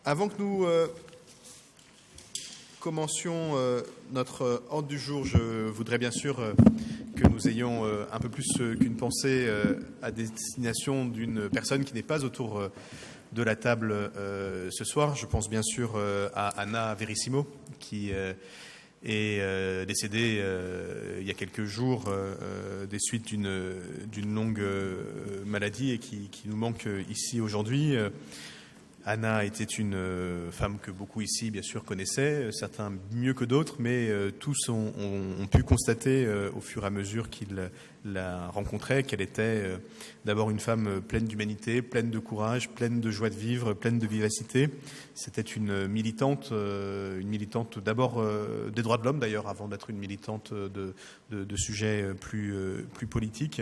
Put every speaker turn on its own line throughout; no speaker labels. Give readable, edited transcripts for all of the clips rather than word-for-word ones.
Avant que nous commencions notre ordre du jour, je voudrais bien sûr que nous ayons un peu plus qu'une pensée à destination d'une personne qui n'est pas autour de la table ce soir. Je pense bien sûr à Anna Verissimo, qui est décédée il y a quelques jours des suites d'une longue maladie et qui nous manque ici aujourd'hui. Anna était une femme que beaucoup ici, bien sûr, connaissaient, certains mieux que d'autres, mais tous ont pu constater au fur et à mesure qu'ils la rencontraient qu'elle était d'abord une femme pleine d'humanité, pleine de courage, pleine de joie de vivre, pleine de vivacité. C'était une militante d'abord des droits de l'homme, d'ailleurs, avant d'être une militante de sujets plus politiques.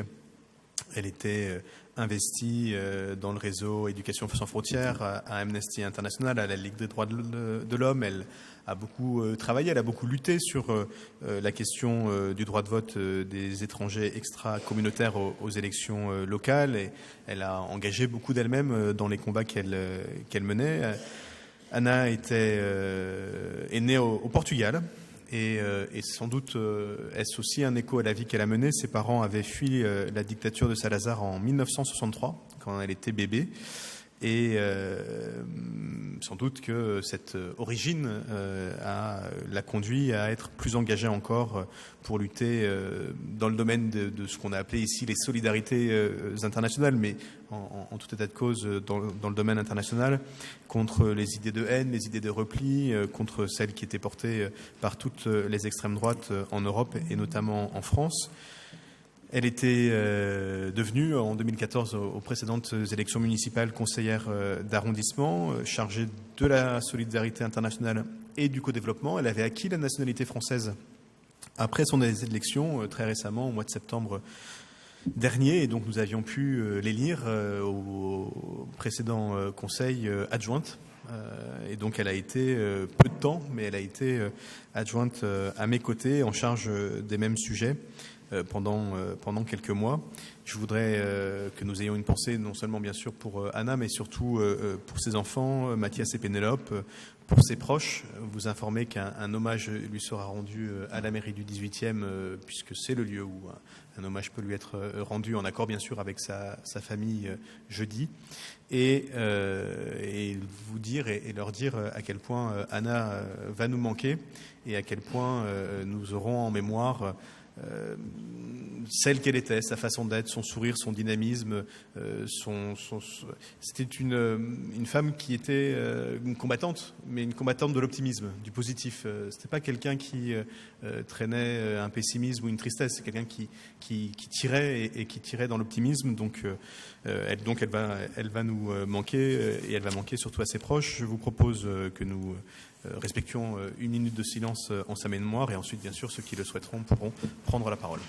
Elle était investie dans le réseau Éducation sans frontières, à Amnesty International, à la Ligue des droits de l'homme. Elle a beaucoup travaillé, elle a beaucoup lutté sur la question du droit de vote des étrangers extra-communautaires aux élections locales. Et elle a engagé beaucoup d'elle-même dans les combats qu'elle menait. Anna est née au Portugal. Et sans doute est-ce aussi un écho à la vie qu'elle a menée. Ses parents avaient fui la dictature de Salazar en 1963, quand elle était bébé. Et sans doute que cette origine l'a conduit à être plus engagée encore pour lutter dans le domaine de ce qu'on a appelé ici les solidarités internationales, mais en tout état de cause dans le domaine international, contre les idées de haine, les idées de repli, contre celles qui étaient portées par toutes les extrêmes droites en Europe et notamment en France. Elle était devenue, en 2014, aux précédentes élections municipales, conseillère d'arrondissement, chargée de la solidarité internationale et du co-développement. Elle avait acquis la nationalité française après son élection, très récemment, au mois de septembre dernier. Et donc, nous avions pu l'élire au précédent conseil adjointe. Et donc, elle a été, peu de temps, mais elle a été adjointe à mes côtés, en charge des mêmes sujets. Pendant quelques mois. Je voudrais que nous ayons une pensée non seulement bien sûr pour Anna, mais surtout pour ses enfants, Mathias et Pénélope, pour ses proches. Vous informer qu'un hommage lui sera rendu à la mairie du 18e, puisque c'est le lieu où un hommage peut lui être rendu, en accord bien sûr avec sa famille, jeudi. Et vous dire et leur dire à quel point Anna va nous manquer et à quel point nous aurons en mémoire celle qu'elle était, sa façon d'être, son sourire, son dynamisme. C'était une femme qui était une combattante, mais une combattante de l'optimisme, du positif. C'était pas quelqu'un qui traînait un pessimisme ou une tristesse. C'est quelqu'un qui tirait et qui tirait dans l'optimisme. Donc elle va nous manquer et elle va manquer surtout à ses proches. Je vous propose que nous respections une minute de silence en sa mémoire et ensuite, bien sûr, ceux qui le souhaiteront pourront prendre la parole.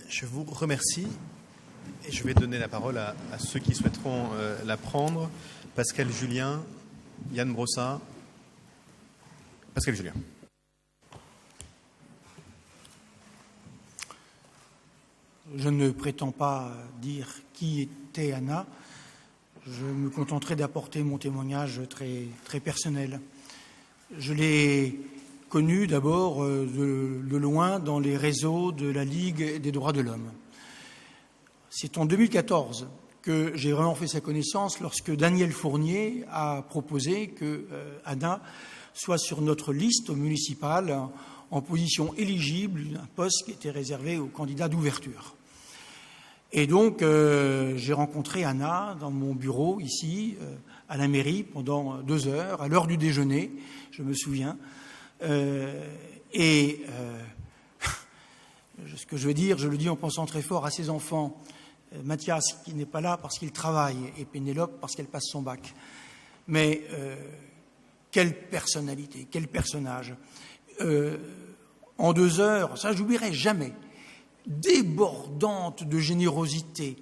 Je vous remercie et je vais donner la parole à ceux qui souhaiteront la prendre. Pascal Julien, Yann Brossat. Pascal Julien.
Je ne prétends pas dire qui était Anna. Je me contenterai d'apporter mon témoignage très personnel. Je l'ai connu d'abord de loin dans les réseaux de la Ligue des droits de l'homme. C'est en 2014 que j'ai vraiment fait sa connaissance lorsque Daniel Fournier a proposé que Anna soit sur notre liste municipale en position éligible d'un poste qui était réservé aux candidats d'ouverture. Et donc, j'ai rencontré Anna dans mon bureau ici, à la mairie, pendant 2 heures, à l'heure du déjeuner, je me souviens. Ce que je veux dire, je le dis en pensant très fort à ses enfants, Mathias qui n'est pas là parce qu'il travaille et Pénélope parce qu'elle passe son bac. Mais quelle personnalité, quel personnage. En 2 heures, ça j'oublierai jamais, débordante de générosité,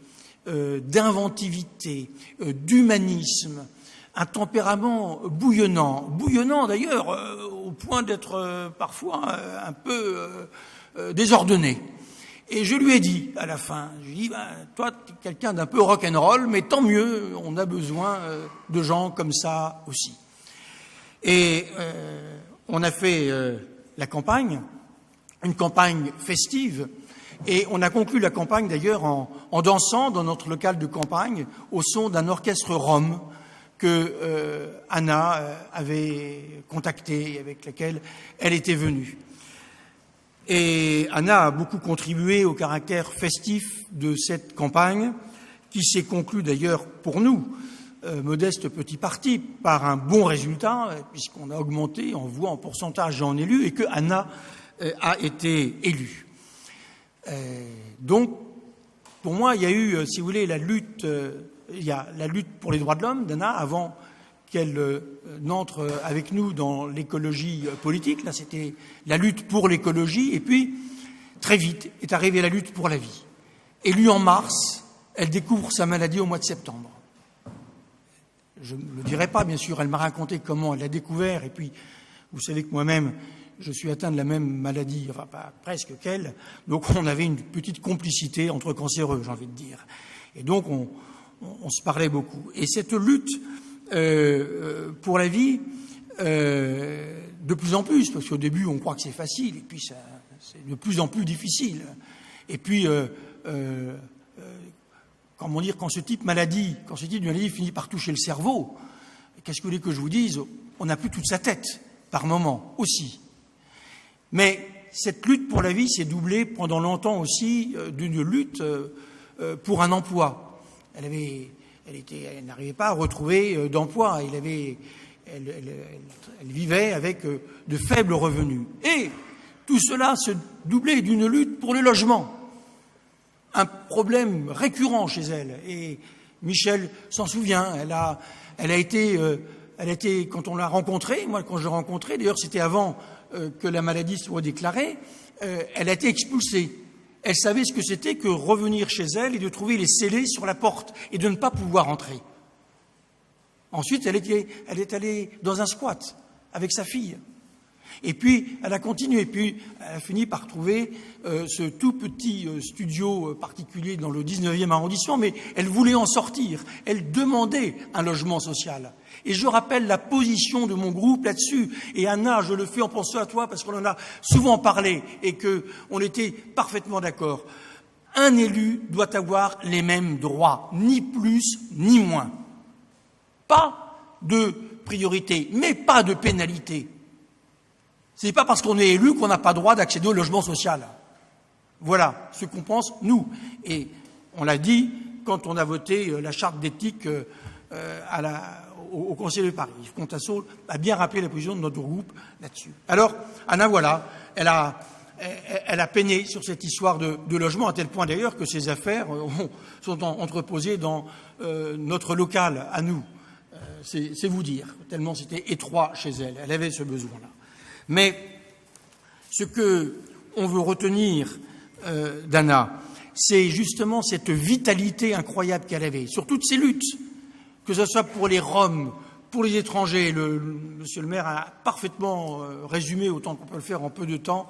d'inventivité, d'humanisme, un tempérament bouillonnant d'ailleurs au point d'être parfois un peu désordonné. Et je lui ai dit à la fin, je lui ai dit, toi tu es quelqu'un d'un peu rock'n'roll, mais tant mieux, on a besoin de gens comme ça aussi. Et on a fait la campagne, une campagne festive, et on a conclu la campagne d'ailleurs en dansant dans notre local de campagne au son d'un orchestre rome que Anna avait contacté, avec lequel elle était venue. Et Anna a beaucoup contribué au caractère festif de cette campagne, qui s'est conclue d'ailleurs pour nous, modeste petit parti, par un bon résultat, puisqu'on a augmenté en voix, en pourcentage et en élus, et que Anna a été élue. Donc, pour moi, il y a eu, si vous voulez, il y a la lutte pour les droits de l'homme d'Anna avant qu'elle n'entre avec nous dans l'écologie politique. Là, c'était la lutte pour l'écologie. Et puis, très vite, est arrivée la lutte pour la vie. Élue en mars, elle découvre sa maladie au mois de septembre. Je ne le dirai pas, bien sûr. Elle m'a raconté comment elle l'a découvert. Et puis, vous savez que moi-même, je suis atteint de la même maladie, enfin pas presque qu'elle. Donc, on avait une petite complicité entre cancéreux, j'ai envie de dire. Et donc, on se parlait beaucoup. Et cette lutte pour la vie, de plus en plus, parce qu'au début on croit que c'est facile, et puis c'est de plus en plus difficile. Et puis, comment dire, quand ce type de maladie finit par toucher le cerveau, qu'est-ce que vous voulez que je vous dise ? On n'a plus toute sa tête, par moment aussi. Mais cette lutte pour la vie s'est doublée pendant longtemps aussi d'une lutte pour un emploi. Elle n'arrivait pas à retrouver d'emploi. Elle vivait avec de faibles revenus. Et tout cela se doublait d'une lutte pour le logement. Un problème récurrent chez elle. Et Michel s'en souvient. Elle a été, quand on l'a rencontrée, moi quand je l'ai rencontrée, d'ailleurs c'était avant que la maladie soit déclarée, elle a été expulsée. Elle savait ce que c'était que revenir chez elle et de trouver les scellés sur la porte et de ne pas pouvoir entrer. Ensuite, elle est allée dans un squat avec sa fille. Et puis, elle a continué. Puis, elle a fini par trouver ce tout petit studio particulier dans le 19e arrondissement, mais elle voulait en sortir. Elle demandait un logement social. Et je rappelle la position de mon groupe là-dessus. Et Anna, je le fais en pensant à toi parce qu'on en a souvent parlé et qu'on était parfaitement d'accord. Un élu doit avoir les mêmes droits, ni plus ni moins. Pas de priorité, mais pas de pénalité. Ce n'est pas parce qu'on est élu qu'on n'a pas droit d'accéder au logement social. Voilà ce qu'on pense, nous. Et on l'a dit quand on a voté la charte d'éthique au Conseil de Paris. Yves Contasso a bien rappelé la position de notre groupe là-dessus. Alors, Anna, voilà, elle a peiné sur cette histoire de logement, à tel point d'ailleurs que ses affaires sont entreposées dans notre local à nous. C'est vous dire, tellement c'était étroit chez elle. Elle avait ce besoin-là. Mais ce que on veut retenir d'Anna, c'est justement cette vitalité incroyable qu'elle avait sur toutes ces luttes, que ce soit pour les Roms, Pour les étrangers, monsieur le maire a parfaitement résumé, autant qu'on peut le faire en peu de temps,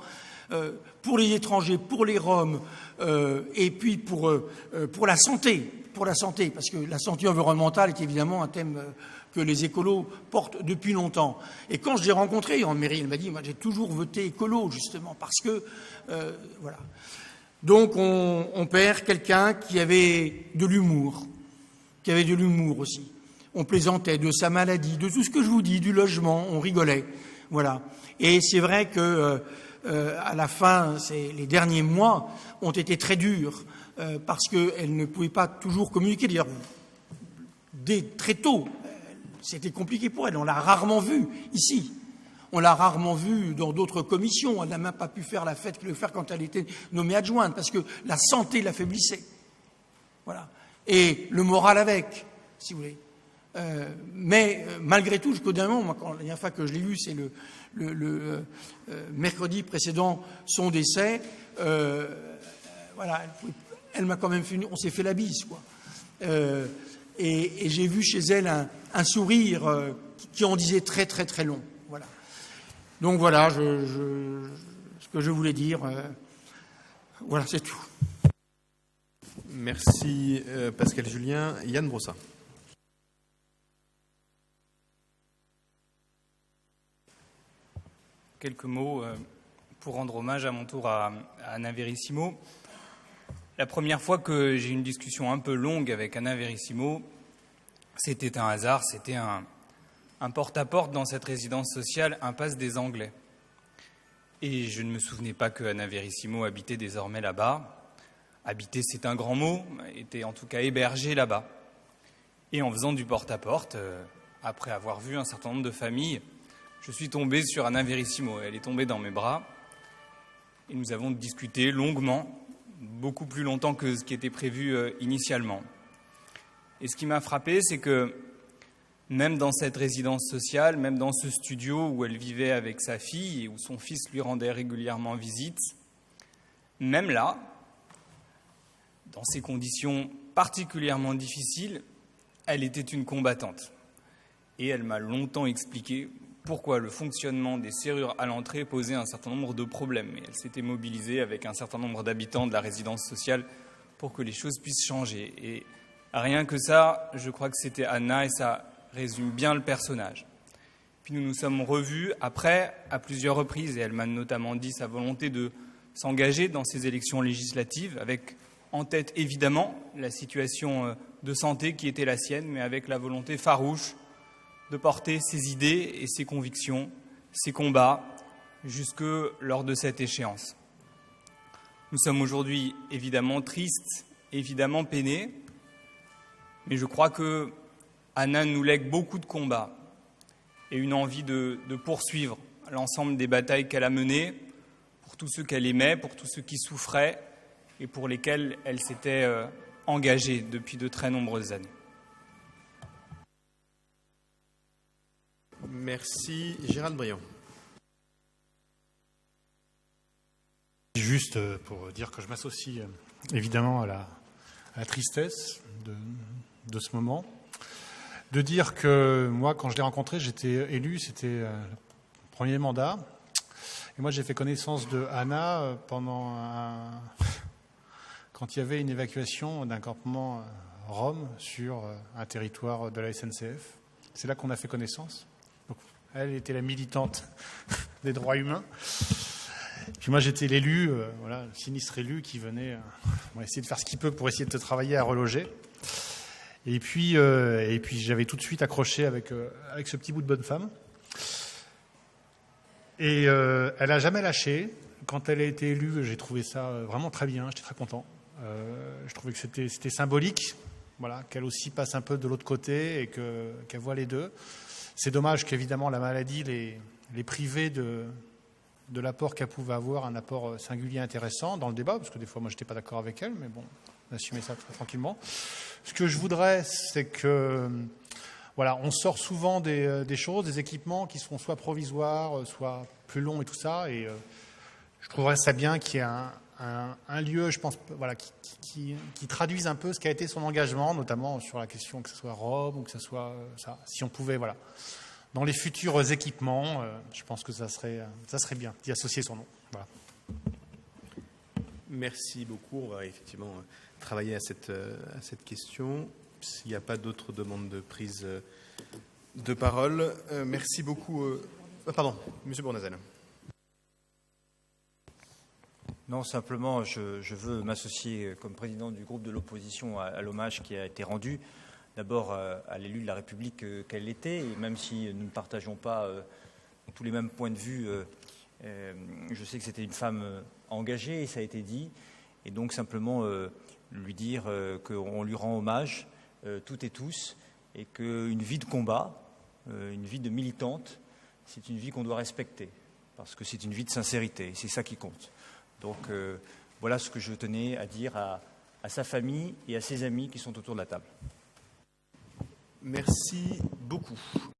pour les étrangers, pour les Roms, et puis pour la santé, parce que la santé environnementale est évidemment un thème que les écolos portent depuis longtemps. Et quand je l'ai rencontré en mairie, il m'a dit, moi j'ai toujours voté écolo, justement, parce que, voilà. Donc on perd quelqu'un qui avait de l'humour, aussi. On plaisantait de sa maladie, de tout ce que je vous dis, du logement, on rigolait, voilà. Et c'est vrai que à la fin, les derniers mois ont été très durs parce qu'elle ne pouvait pas toujours communiquer. D'ailleurs, très tôt, c'était compliqué pour elle. On l'a rarement vue ici. On l'a rarement vue dans d'autres commissions. Elle n'a même pas pu faire la fête qu'elle devait faire quand elle était nommée adjointe parce que la santé l'affaiblissait. Voilà. Et le moral avec, si vous voulez. Mais malgré tout, jusqu'au dernier moment, la dernière fois que je l'ai vue, c'est le mercredi précédent son décès. Voilà, elle m'a quand même fait, on s'est fait la bise, quoi. Et j'ai vu chez elle un sourire qui en disait très très très long. Voilà. Donc voilà, ce que je voulais dire. Voilà, c'est tout.
Merci Pascal Julien. Yann Brossat.
Quelques mots pour rendre hommage à mon tour à Anna Verissimo. La première fois que j'ai eu une discussion un peu longue avec Anna Verissimo, c'était un hasard, c'était un porte-à-porte dans cette résidence sociale Impasse des Anglais. Et je ne me souvenais pas que Anna Verissimo habitait désormais là-bas. Habiter, c'est un grand mot, était en tout cas hébergée là-bas. Et en faisant du porte-à-porte, après avoir vu un certain nombre de familles, je suis tombé sur Anna Verissimo. Elle est tombée dans mes bras et nous avons discuté longuement, beaucoup plus longtemps que ce qui était prévu initialement. Et ce qui m'a frappé, c'est que même dans cette résidence sociale, même dans ce studio où elle vivait avec sa fille et où son fils lui rendait régulièrement visite, même là, dans ces conditions particulièrement difficiles, elle était une combattante. Et elle m'a longtemps expliqué pourquoi le fonctionnement des serrures à l'entrée posait un certain nombre de problèmes. Et elle s'était mobilisée avec un certain nombre d'habitants de la résidence sociale pour que les choses puissent changer. Et rien que ça, je crois que c'était Anna et ça résume bien le personnage. Puis nous nous sommes revus après à plusieurs reprises et elle m'a notamment dit sa volonté de s'engager dans ces élections législatives avec en tête évidemment la situation de santé qui était la sienne, mais avec la volonté farouche de porter ses idées et ses convictions, ses combats, jusque lors de cette échéance. Nous sommes aujourd'hui évidemment tristes, évidemment peinés, mais je crois que Anna nous lègue beaucoup de combats et une envie de poursuivre l'ensemble des batailles qu'elle a menées pour tous ceux qu'elle aimait, pour tous ceux qui souffraient et pour lesquels elle s'était engagée depuis de très nombreuses années.
Merci. Gérald Briand.
Juste pour dire que je m'associe évidemment à la tristesse de ce moment. De dire que moi, quand je l'ai rencontré, j'étais élu, c'était le premier mandat. Et moi, j'ai fait connaissance de Anna quand il y avait une évacuation d'un campement Rom sur un territoire de la SNCF. C'est là qu'on a fait connaissance. Donc, elle était la militante des droits humains. Puis moi, j'étais l'élu, le sinistre élu qui venait essayer de faire ce qu'il peut pour essayer de travailler à reloger. Et puis j'avais tout de suite accroché avec ce petit bout de bonne femme. Et elle n'a jamais lâché. Quand elle a été élue, j'ai trouvé ça vraiment très bien. J'étais très content. Je trouvais que c'était symbolique, qu'elle aussi passe un peu de l'autre côté et qu'elle voit les deux. C'est dommage qu'évidemment la maladie les privait de l'apport qu'elle pouvait avoir, un apport singulier intéressant dans le débat, parce que des fois moi je n'étais pas d'accord avec elle, mais bon, on assumait ça très tranquillement. Ce que je voudrais, c'est que on sort souvent des choses, des équipements qui seront soit provisoires, soit plus longs et tout ça, et je trouverais ça bien qu'il y ait un un lieu, je pense, voilà, qui traduise un peu ce qu'a été son engagement, notamment sur la question que ce soit Rome ou que ce soit ça. Si on pouvait, voilà, dans les futurs équipements, je pense que ça serait bien d'y associer son nom. Voilà.
Merci beaucoup. On va effectivement travailler à cette question. S'il n'y a pas d'autres demandes de prise de parole, merci beaucoup. Pardon, Monsieur Bournazel.
Non, simplement, je veux m'associer comme président du groupe de l'opposition à l'hommage qui a été rendu. D'abord à l'élu de la République qu'elle était, et même si nous ne partageons pas tous les mêmes points de vue, je sais que c'était une femme engagée, et ça a été dit, et donc simplement lui dire qu'on lui rend hommage, toutes et tous, et qu'une vie de combat, une vie de militante, c'est une vie qu'on doit respecter, parce que c'est une vie de sincérité, et c'est ça qui compte. Donc voilà ce que je tenais à dire à sa famille et à ses amis qui sont autour de la table.
Merci beaucoup.